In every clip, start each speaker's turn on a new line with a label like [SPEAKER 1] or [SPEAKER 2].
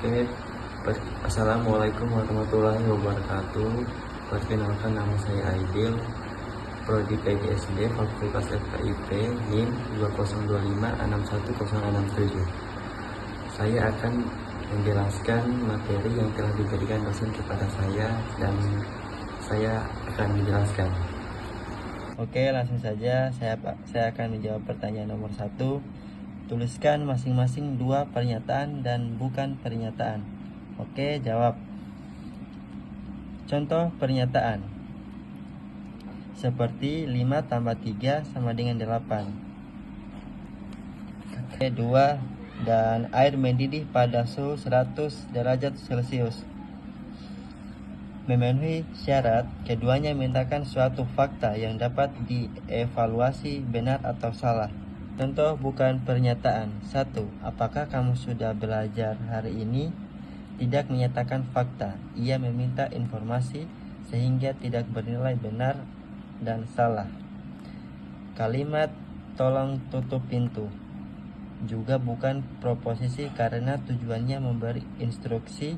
[SPEAKER 1] Oke, Assalamualaikum warahmatullahi wabarakatuh. Perkenalkan, nama saya Aidil, Prodi PGSD Fakultas FKIP, NIM 2025616067. Saya akan menjelaskan materi yang telah diberikan dosen kepada saya dan saya akan menjelaskan.
[SPEAKER 2] Oke, langsung saja saya akan menjawab pertanyaan nomor 1. Tuliskan masing-masing dua pernyataan dan bukan pernyataan. Oke, jawab. Contoh pernyataan. Seperti 5 tambah 3 sama dengan 8. Oke, 2. Dan air mendidih pada suhu 100 derajat Celcius. Memenuhi syarat, keduanya mintakan suatu fakta yang dapat dievaluasi benar atau salah. Contoh bukan pernyataan. 1. Apakah kamu sudah belajar hari ini? Tidak menyatakan fakta. Ia meminta informasi sehingga tidak bernilai benar dan salah. Kalimat tolong tutup pintu juga bukan proposisi karena tujuannya memberi instruksi,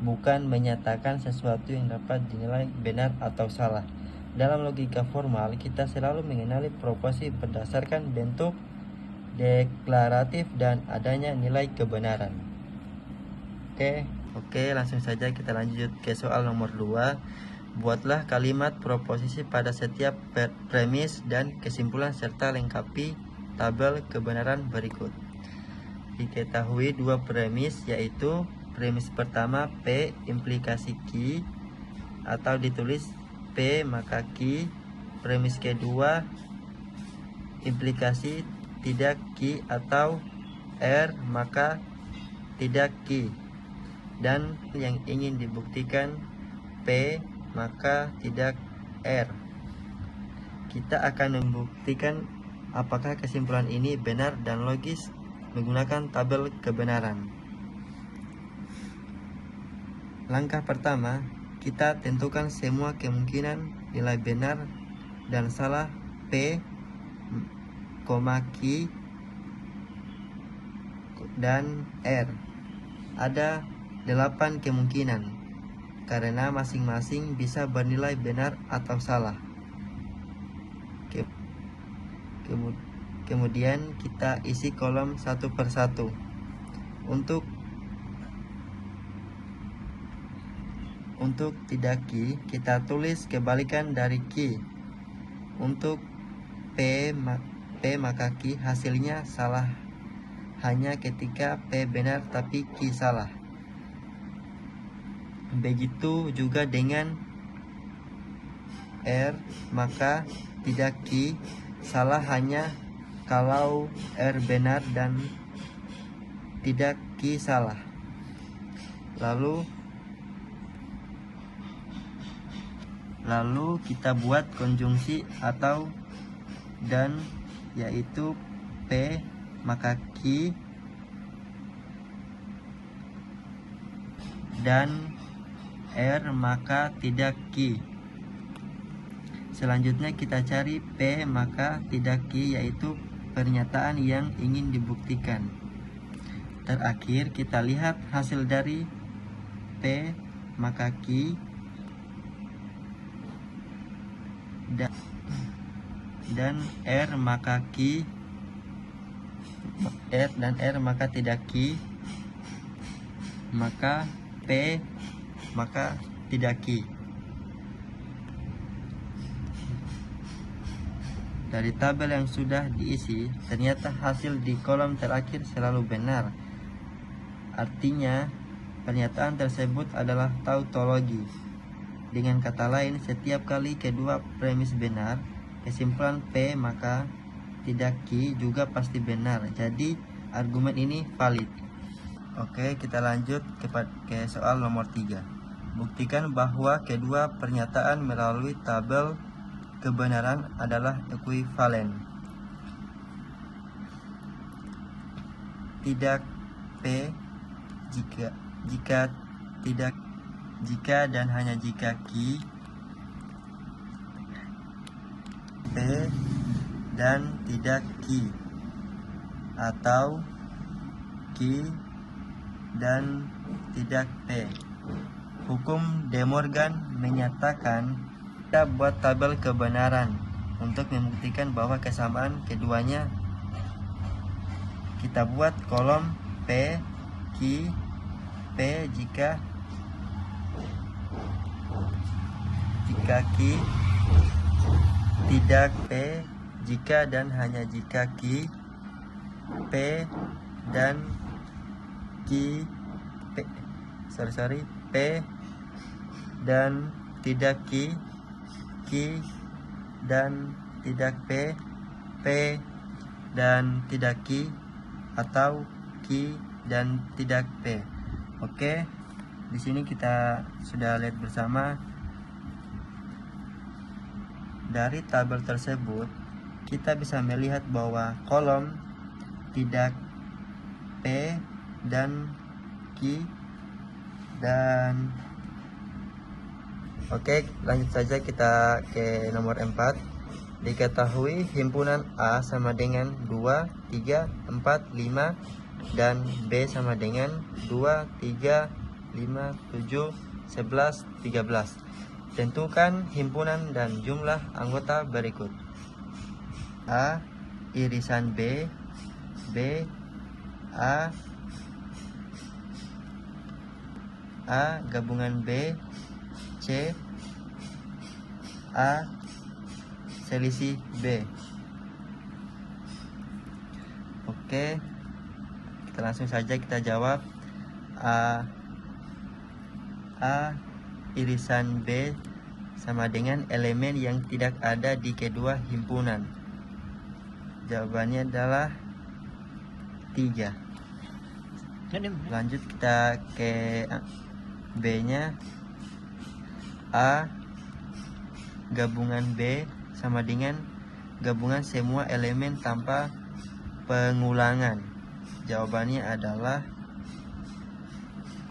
[SPEAKER 2] bukan menyatakan sesuatu yang dapat dinilai benar atau salah. Dalam logika formal, kita selalu mengenali proposisi berdasarkan bentuk deklaratif dan adanya nilai kebenaran. Oke, langsung saja kita lanjut ke soal nomor 2. Buatlah kalimat proposisi pada setiap premis dan kesimpulan serta lengkapi tabel kebenaran berikut. Diketahui dua premis, yaitu premis pertama P implikasi Q atau ditulis P maka Q. Premis kedua implikasi tidak Q atau R maka tidak Q. Dan yang ingin dibuktikan P maka tidak R. Kita akan membuktikan apakah kesimpulan ini benar dan logis menggunakan tabel kebenaran. Langkah pertama, kita tentukan semua kemungkinan nilai benar dan salah P, Q, dan R. Ada 8 kemungkinan, karena masing-masing bisa bernilai benar atau salah. Kemudian kita isi kolom satu per satu. Untuk tidak Q, kita tulis kebalikan dari Q. Untuk P maka Q, hasilnya salah hanya ketika P benar tapi Q salah. Begitu juga dengan R maka tidak Q, salah hanya kalau R benar dan tidak Q salah. Lalu kita buat konjungsi atau dan, yaitu P maka Q dan R maka tidak Q. Selanjutnya kita cari P maka tidak Q, yaitu pernyataan yang ingin dibuktikan. Terakhir kita lihat hasil dari P maka Q dan R maka Q dan R maka tidak Q, maka P maka tidak Q. Dari tabel yang sudah diisi, ternyata hasil di kolom terakhir selalu benar. Artinya, pernyataan tersebut adalah tautologi. Dengan kata lain, setiap kali kedua premis benar, kesimpulan P maka tidak Q juga pasti benar. Jadi, argumen ini valid. Oke, kita lanjut ke soal nomor 3. Buktikan bahwa kedua pernyataan melalui tabel kebenaran adalah ekuivalen. Tidak P jika dan hanya jika Q, P dan tidak Q, atau Q dan tidak P. Hukum De Morgan menyatakan kita buat tabel kebenaran untuk membuktikan bahwa kesamaan keduanya. Kita buat kolom P, Q, P jika Q tidak P jika dan hanya jika Q, P dan Q, P dan tidak Q, Q dan tidak P, P dan tidak Q, atau Q dan tidak P. Oke, di sini kita sudah lihat bersama. Dari tabel tersebut kita bisa melihat bahwa kolom tidak P dan Q dan oke, lanjut saja kita ke nomor 4. Diketahui himpunan A sama dengan 2, 3, 4, 5 dan B sama dengan 2, 3, 5, 7, 11, 13. Tentukan himpunan dan jumlah anggota berikut. A irisan B, B, A gabungan B, C, A selisih B. Oke, kita langsung saja kita jawab. A irisan B sama dengan elemen yang tidak ada di kedua himpunan. Jawabannya adalah 3. Lanjut kita ke B nya. A gabungan B sama dengan gabungan semua elemen tanpa pengulangan. Jawabannya adalah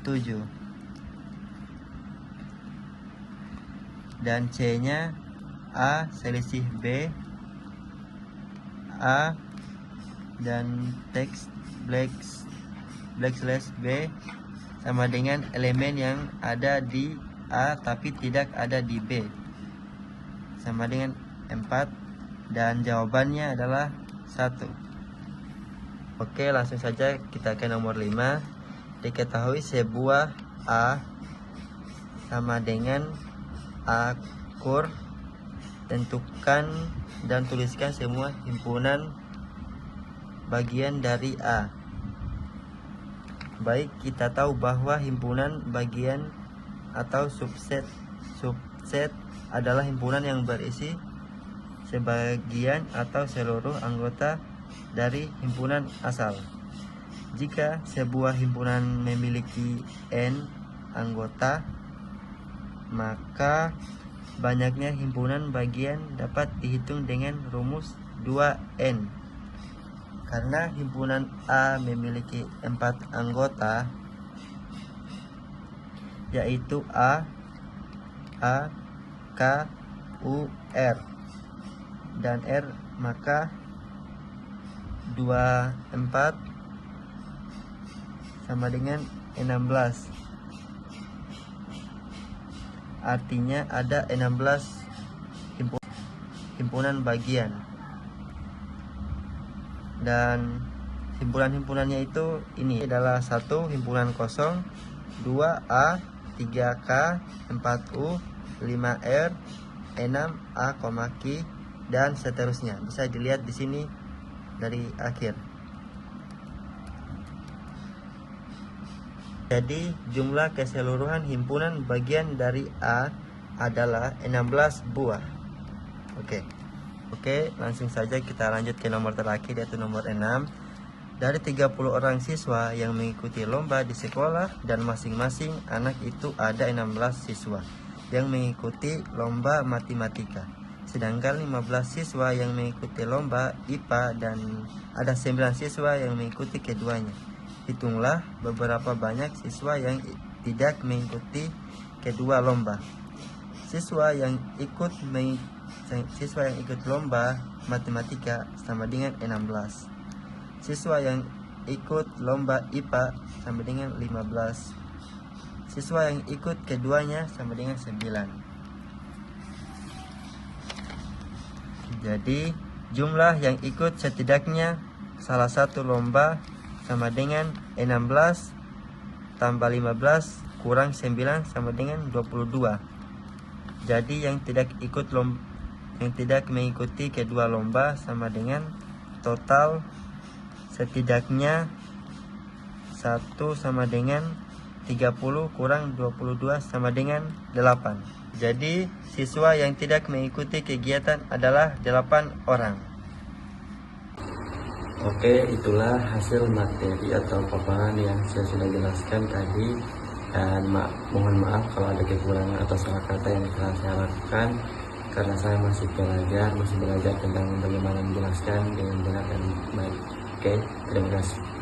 [SPEAKER 2] 7. Dan C nya A selisih B, A dan teks black slash B sama dengan elemen yang ada di A tapi tidak ada di B, sama dengan 4, dan jawabannya adalah 1. Oke, langsung saja kita ke nomor 5. Diketahui sebuah A sama dengan A kur. Tentukan dan tuliskan semua himpunan bagian dari A. Baik, kita tahu bahwa himpunan bagian atau subset adalah himpunan yang berisi sebagian atau seluruh anggota dari himpunan asal. Jika sebuah himpunan memiliki n anggota, maka banyaknya himpunan bagian dapat dihitung dengan rumus 2n. Karena himpunan A memiliki 4 anggota, yaitu A, K, U, R dan R, maka 24 sama dengan 16. Artinya ada 16 himpunan bagian. Dan himpunan-himpunannya itu ini adalah 1 himpunan kosong, 2A, 3K, 4U, 5R, 6A, Q, dan seterusnya. Bisa dilihat di sini dari akhir. Jadi jumlah keseluruhan himpunan bagian dari A adalah 16 buah. Oke, langsung saja kita lanjut ke nomor terakhir, yaitu nomor 6. Dari 30 orang siswa yang mengikuti lomba di sekolah dan masing-masing anak itu ada 16 siswa yang mengikuti lomba matematika. Sedangkan 15 siswa yang mengikuti lomba IPA dan ada 9 siswa yang mengikuti keduanya. Hitunglah beberapa banyak siswa yang tidak mengikuti kedua lomba. Siswa yang ikut lomba matematika sama dengan 16. Siswa yang ikut lomba IPA sama dengan 15. Siswa yang ikut keduanya sama dengan 9. Jadi jumlah yang ikut setidaknya salah satu lomba sama dengan 16 tambah 15 kurang 9 sama dengan 22. Jadi yang tidak mengikuti kedua lomba sama dengan total setidaknya 1 sama dengan 30 kurang 22 sama dengan 8. Jadi siswa yang tidak mengikuti kegiatan adalah 8 orang.
[SPEAKER 1] Oke, itulah hasil materi atau paparan yang saya sudah jelaskan tadi. Dan mohon maaf kalau ada kekurangan atau salah kata yang telah saya lakukan, karena saya masih belajar tentang bagaimana menjelaskan dengan benar dan baik. Oke, terima kasih.